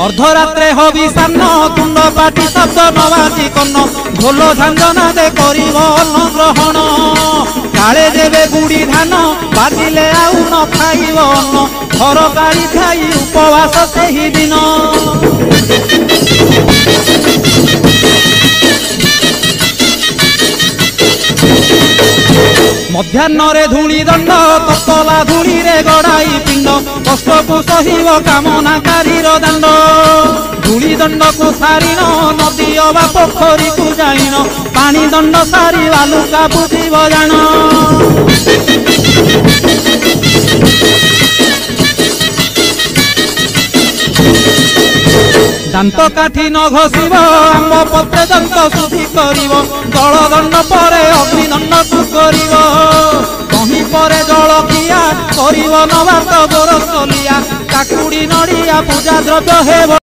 अर्धरात्रे हविषान्न तुंड पाटी शब्द नवाजी कन्न ढोल झांझना दे करिब अन्न ग्रहण काले देवे गुड़ी धान बाजिले आउ न खाइब अन्न घर गाड़ी खाई उपवास सेही दिन मध्याह्न धूली दंड तपला धूली रे गड़ाई पिंड कष्ट को सहिब कामनाकारी दांड धूली दंड को सारिन नदी अबा पोखरी को जाइन पानी दंड सारी बालुका बुझीब जान दांत काठी न घसीब आंब पत्रे दंत शुद्धि करिब जल दंड परे अग्निदंड को करिब कहीं परे जल किया करिब नवात गोरसलिया काकुड़ी नड़िया पूजा द्रव्य हेब।